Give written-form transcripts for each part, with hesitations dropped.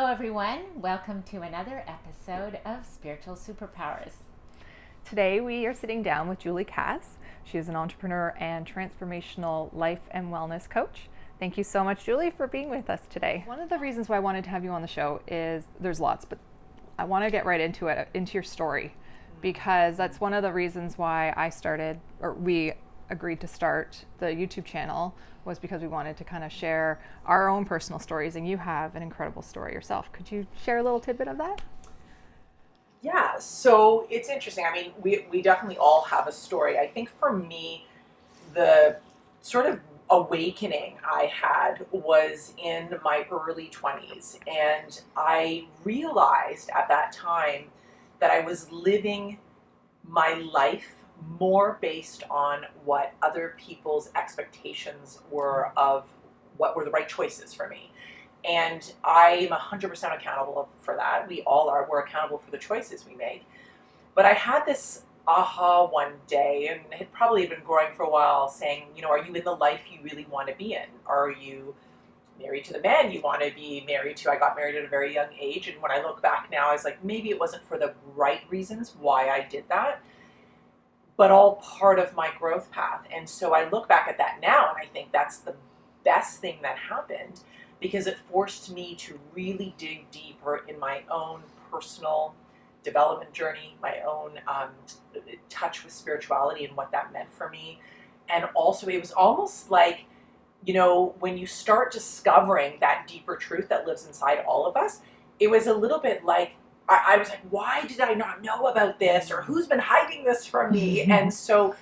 Hello, everyone. Welcome to another episode of Spiritual Superpowers. Today we are sitting down with Julie Cass. She is an entrepreneur and transformational life and wellness coach. Thank you so much, Julie, for being with us today. One of the reasons why I wanted to have you on the show is there's lots, but I want to get right into it, into your story, because that's one of the reasons why we agreed to start the YouTube channel, was because we wanted to kind of share our own personal stories, and you have an incredible story yourself. Could you share a little tidbit of that? Yeah, so it's interesting. I mean, we definitely all have a story. I think for me, the sort of awakening I had was in my early 20s. And I realized at that time that I was living my life more based on what other people's expectations were of what were the right choices for me. And I am 100% accountable for that. We all are. We're accountable for the choices we make. But I had this aha one day, and it had probably been growing for a while, saying, are you in the life you really want to be in? Are you married to the man you want to be married to? I got married at a very young age, and when I look back now, I was like, maybe it wasn't for the right reasons why I did that, but all part of my growth path. And so I look back at that now, and I think that's the best thing that happened, because it forced me to really dig deeper in my own personal development journey, my own touch with spirituality and what that meant for me. And also it was almost like, when you start discovering that deeper truth that lives inside all of us, it was a little bit like, I was like, why did I not know about this? Or who's been hiding this from me? And so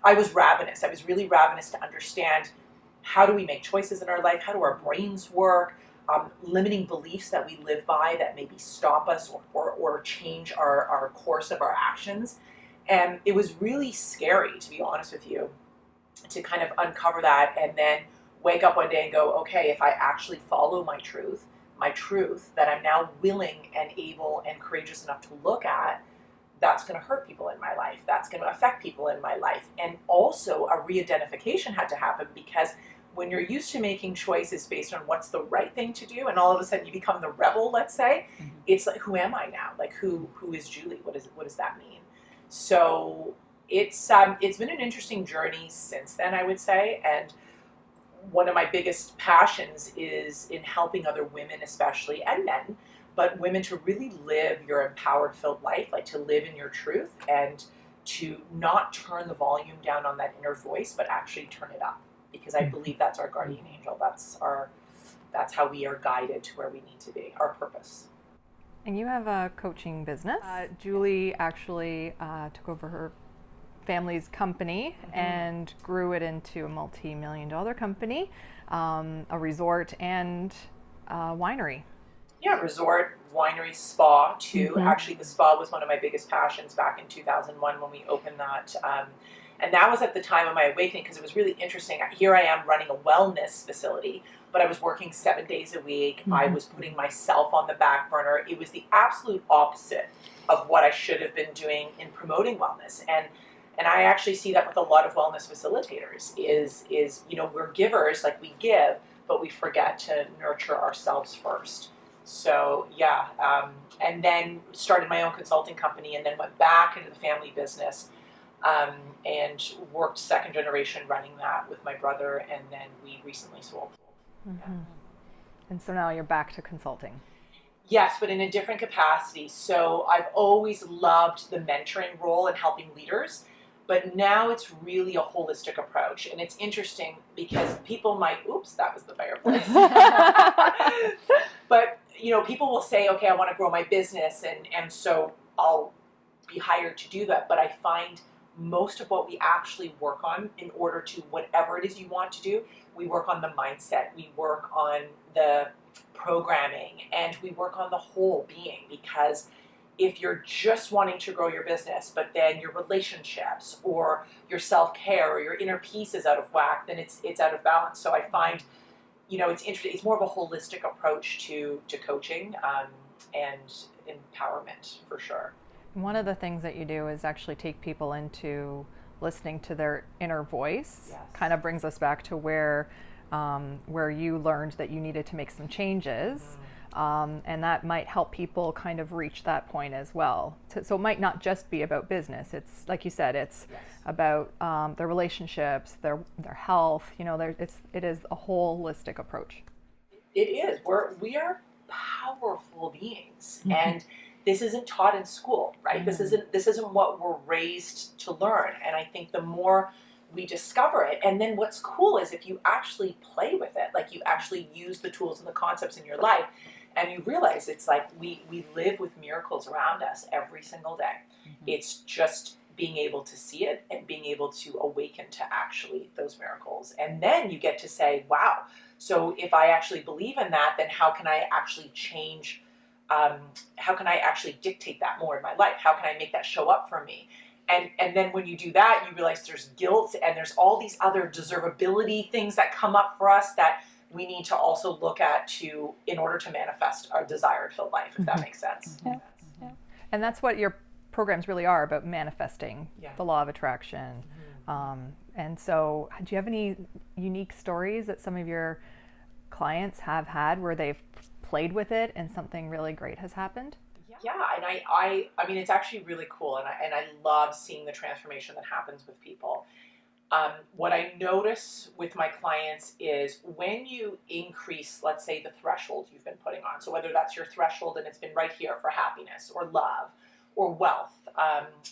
I was ravenous. I was really ravenous to understand, how do we make choices in our life? How do our brains work? Limiting beliefs that we live by that maybe stop us or change our course of our actions. And it was really scary, to be honest with you, to kind of uncover that and then wake up one day and go, okay, if I actually follow my truth that I'm now willing and able and courageous enough to look at, that's going to hurt people in my life. That's going to affect people in my life. And also a re-identification had to happen, because when you're used to making choices based on what's the right thing to do, and all of a sudden you become the rebel, let's say, it's like, who am I now? Like, who is Julie? What does that mean? So it's been an interesting journey since then, I would say. And one of my biggest passions is in helping other women, especially, and men, but women, to really live your empowered, filled life, like to live in your truth and to not turn the volume down on that inner voice, but actually turn it up. Because I believe that's our guardian angel. That's how we are guided to where we need to be, our purpose. And you have a coaching business. Julie actually took over her family's company and grew it into a multi-million-dollar company, a resort and winery. Yeah, resort, winery, spa too. Actually, the spa was one of my biggest passions back in 2001 when we opened that. And that was at the time of my awakening, because it was really interesting. Here I am running a wellness facility, but I was working 7 days a week. I was putting myself on the back burner. It was the absolute opposite of what I should have been doing in promoting wellness. And I actually see that with a lot of wellness facilitators is we're givers, like we give, but we forget to nurture ourselves first. So yeah, and then started my own consulting company, and then went back into the family business. And worked second generation running that with my brother, and then we recently sold. Yeah. And so now you're back to consulting. Yes, but in a different capacity. So I've always loved the mentoring role and helping leaders, but now it's really a holistic approach. And it's interesting because people might, oops, that was the fireplace. But, people will say, okay, I want to grow my business, and so I'll be hired to do that. But I find most of what we actually work on, in order to whatever it is you want to do, we work on the mindset, we work on the programming, and we work on the whole being. Because if you're just wanting to grow your business, but then your relationships or your self-care or your inner peace is out of whack, then it's out of balance. So I find, it's interesting. It's more of a holistic approach to coaching and empowerment, for sure. One of the things that you do is actually take people into listening to their inner voice. Yes. Kind of brings us back to where you learned that you needed to make some changes. And that might help people kind of reach that point as well. So it might not just be about business. It's like you said, it's about their relationships, their health. You know, it is a holistic approach. It is. We are powerful beings, and this isn't taught in school, right? This isn't what we're raised to learn. And I think the more we discover it, and then what's cool is if you actually play with it, like you actually use the tools and the concepts in your life, and you realize it's like we live with miracles around us every single day. It's just being able to see it and being able to awaken to actually those miracles. And then you get to say, wow, so if I actually believe in that, then how can I actually change, how can I actually dictate that more in my life? How can I make that show up for me? And then when you do that, you realize there's guilt and there's all these other deservability things that come up for us that we need to also look at in order to manifest our desired filled life, if that makes sense. Yeah. And that's what your programs really are about, manifesting the law of attraction. And so do you have any unique stories that some of your clients have had where they've played with it and something really great has happened? Yeah, and I mean, it's actually really cool, and I love seeing the transformation that happens with people. What I notice with my clients is when you increase, let's say, the threshold you've been putting on, so whether that's your threshold and it's been right here for happiness or love or wealth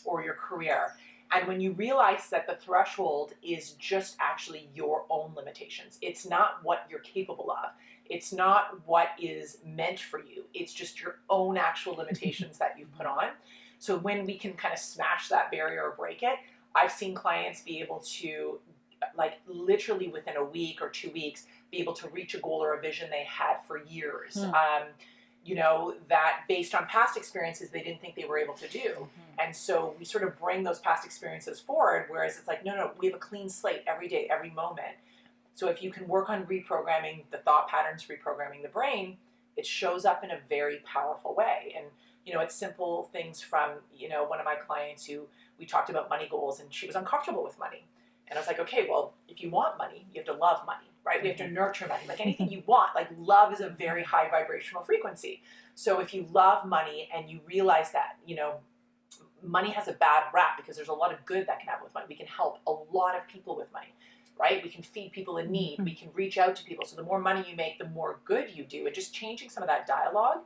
or your career, and when you realize that the threshold is just actually your own limitations, it's not what you're capable of. It's not what is meant for you. It's just your own actual limitations that you've put on. So when we can kind of smash that barrier or break it, I've seen clients be able to, like literally within a week or 2 weeks, be able to reach a goal or a vision they had for years. You know, that based on past experiences they didn't think they were able to do. And so we sort of bring those past experiences forward, whereas it's like, no, we have a clean slate every day, every moment. So if you can work on reprogramming the thought patterns, reprogramming the brain, it shows up in a very powerful way. And, you know, it's simple things from, you know, one of my clients who we talked about money goals and she was uncomfortable with money. And I was like, okay, well, if you want money, you have to love money, right? We have to nurture money. Like anything you want, like love is a very high vibrational frequency. So if you love money and you realize that, you know, money has a bad rap because there's a lot of good that can happen with money. We can help a lot of people with money, right? We can feed people in need. We can reach out to people. So the more money you make, the more good you do. And just changing some of that dialogue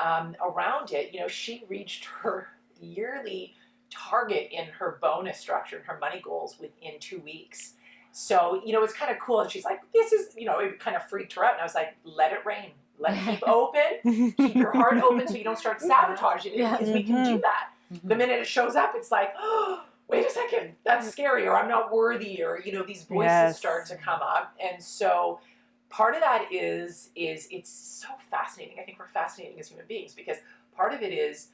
around it, you know, she reached her yearly target in her bonus structure and her money goals within 2 weeks. So, you know, it's kind of cool. And she's like, this is, you know, it kind of freaked her out. And I was like, let it rain. Let it keep open. Keep your heart open so you don't start sabotaging it, because we can do that. The minute it shows up, it's like, oh, wait a second, that's scary, or I'm not worthy, or, you know, these voices start to come up. And so part of that is it's so fascinating. I think we're fascinating as human beings because part of it is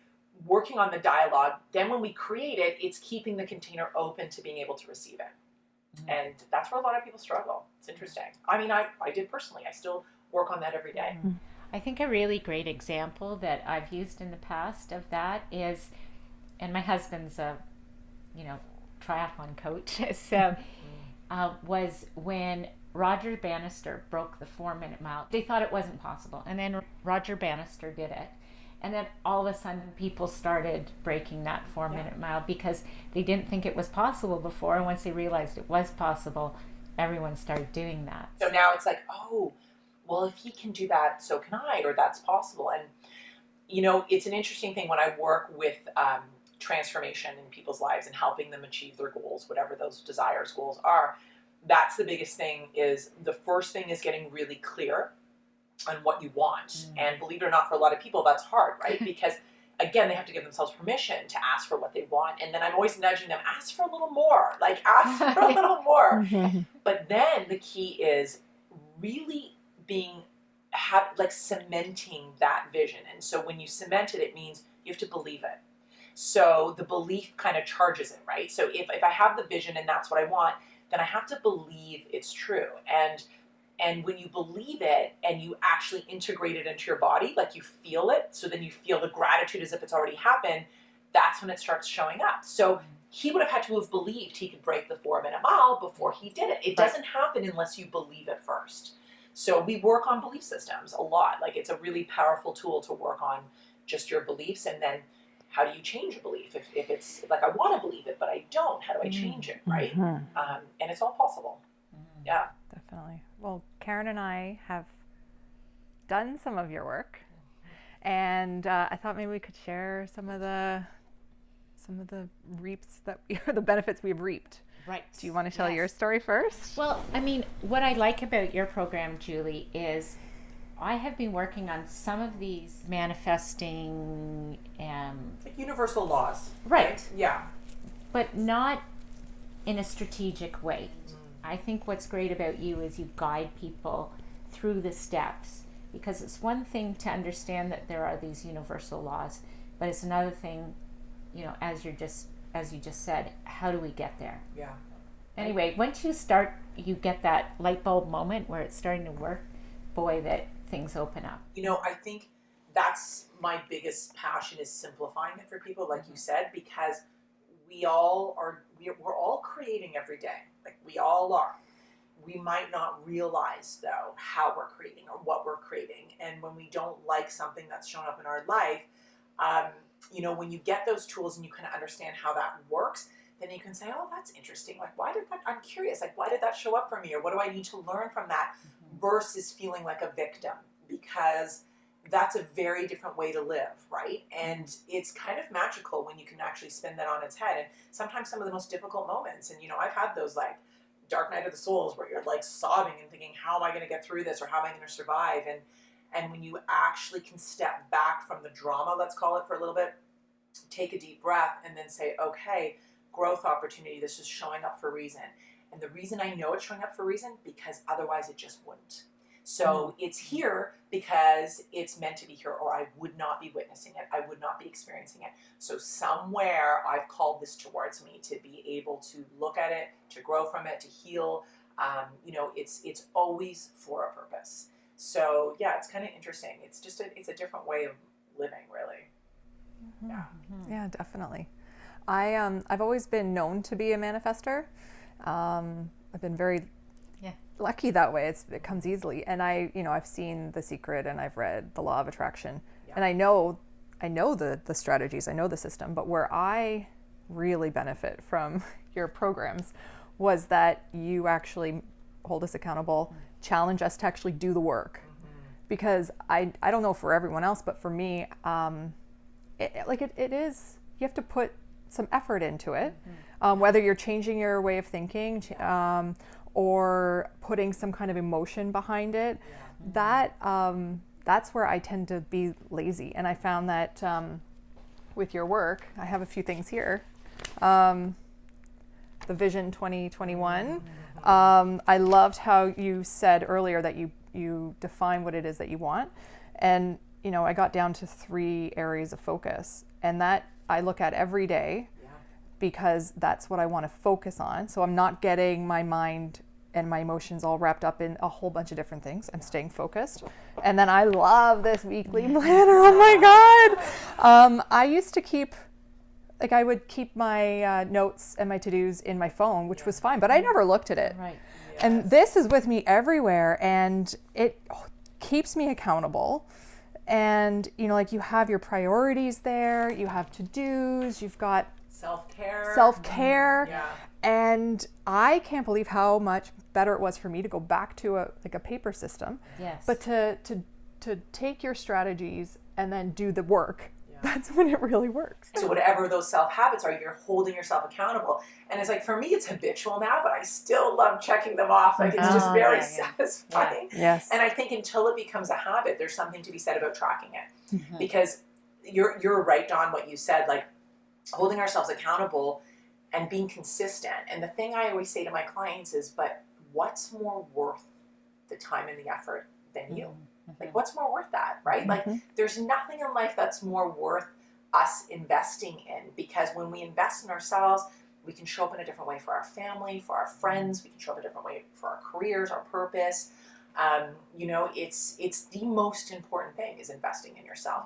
working on the dialogue. Then when we create it, it's keeping the container open to being able to receive it. And that's where a lot of people struggle. It's interesting. I mean, I did personally. I still work on that every day. I think a really great example that I've used in the past of that is, and my husband's a, you know, triathlon coach, so was when Roger Bannister broke the 4-minute mile. They thought it wasn't possible, and then Roger Bannister did it. And then all of a sudden people started breaking that 4-minute mile because they didn't think it was possible before. And once they realized it was possible, everyone started doing that. So now it's like, oh, well, if he can do that, so can I, or that's possible. And, you know, it's an interesting thing when I work with transformation in people's lives and helping them achieve their goals, whatever those desires, goals are. That's the biggest thing. Is the first thing is getting really clear on what you want. And believe it or not, for a lot of people, that's hard, right? Because again, they have to give themselves permission to ask for what they want. And then I'm always nudging them, ask for a little more, like ask for a little more. But then the key is really cementing that vision. And so when you cement it, it means you have to believe it. So the belief kind of charges it, right? So if I have the vision and that's what I want, then I have to believe it's true. And when you believe it and you actually integrate it into your body, like you feel it, so then you feel the gratitude as if it's already happened, that's when it starts showing up. So he would have had to have believed he could break the 4-minute mile before he did it. It doesn't happen unless you believe it first. So we work on belief systems a lot. Like it's a really powerful tool to work on just your beliefs, and then how do you change a belief? If it's like, I want to believe it, but I don't, how do I change it, right? And it's all possible. Yeah. Definitely. Well, Karen and I have done some of your work, and I thought maybe we could share some of the reaps that the benefits we've reaped. Right. Do you want to tell Yes. your story first? Well, I mean, what I like about your program, Julie, is I have been working on some of these manifesting, Like universal laws. Right. Yeah. but not in a strategic way. I think what's great about you is you guide people through the steps, because it's one thing to understand that there are these universal laws, but it's another thing, you know, as you just said, how do we get there? Yeah. Anyway, once you start, you get that light bulb moment where it's starting to work, boy, that things open up. You know, I think that's my biggest passion, is simplifying it for people, like you said, because we're all creating every day. Like we all are. We might not realize though how we're creating or what we're creating. And when we don't like something that's shown up in our life, you know, when you get those tools and you kind of understand how that works, then you can say, oh, that's interesting. Like, I'm curious, like, why did that show up for me? Or what do I need to learn from that? Versus feeling like a victim, because that's a very different way to live, right? And it's kind of magical when you can actually spin that on its head. And sometimes some of the most difficult moments, and, you know, I've had those like dark night of the souls where you're like sobbing and thinking, how am I going to get through this? Or how am I going to survive? And when you actually can step back from the drama, let's call it, for a little bit, take a deep breath, and then say, okay, growth opportunity, this is showing up for a reason. And the reason I know it's showing up for a reason, because otherwise it just wouldn't. So it's here because it's meant to be here, or I would not be witnessing it. I would not be experiencing it. So somewhere I've called this towards me to be able to look at it, to grow from it, to heal. You know, it's always for a purpose. So yeah, it's kind of interesting. It's just it's a different way of living, really. Yeah. Yeah, definitely. I've always been known to be a manifester. I've been very lucky that way. It comes easily. And I've seen The Secret, and I've read The Law of Attraction, and I know the strategies, I know the system, but where I really benefit from your programs was that you actually hold us accountable, challenge us to actually do the work. Because I don't know for everyone else, but for me, it is, you have to put some effort into it, whether you're changing your way of thinking, or putting some kind of emotion behind it. That's where I tend to be lazy. And I found that with your work, I have a few things here. The Vision 2021. I loved how you said earlier that you define what it is that you want. And, you know, I got down to 3 areas of focus, and that I look at every day, because that's what I want to focus on. So I'm not getting my mind and my emotions all wrapped up in a whole bunch of different things. I'm staying focused. And then I love this weekly planner. Oh my God. I used to keep, like, I would keep my notes and my to-dos in my phone, which was fine, but I never looked at it. Right. Yes. And this is with me everywhere, and it keeps me accountable. And, you know, like, you have your priorities there, you have to-dos, you've got self-care. Yeah. And I can't believe how much better it was for me to go back to a paper system. Yes. But to take your strategies and then do the work, that's when it really works. So whatever those self-habits are, you're holding yourself accountable. And it's like, for me, it's habitual now, but I still love checking them off. Like, it's just very satisfying. Yeah. Yes. And I think until it becomes a habit, there's something to be said about tracking it. Because you're right, Dawn, what you said, like, holding ourselves accountable and being consistent. And the thing I always say to my clients is, but what's more worth the time and the effort than you? Like, what's more worth that, right? Like, there's nothing in life that's more worth us investing in, because when we invest in ourselves, we can show up in a different way for our family, for our friends. We can show up in a different way for our careers, our purpose. You know, it's the most important thing, is investing in yourself.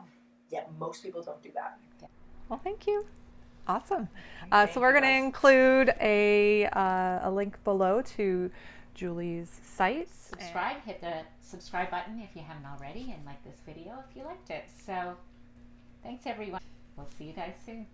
Yet most people don't do that. Well, thank you. Awesome. Thank So we're you, going to guys. include a link below to Julie's site. Subscribe, hit the subscribe button if you haven't already, and like this video if you liked it. So thanks everyone. We'll see you guys soon.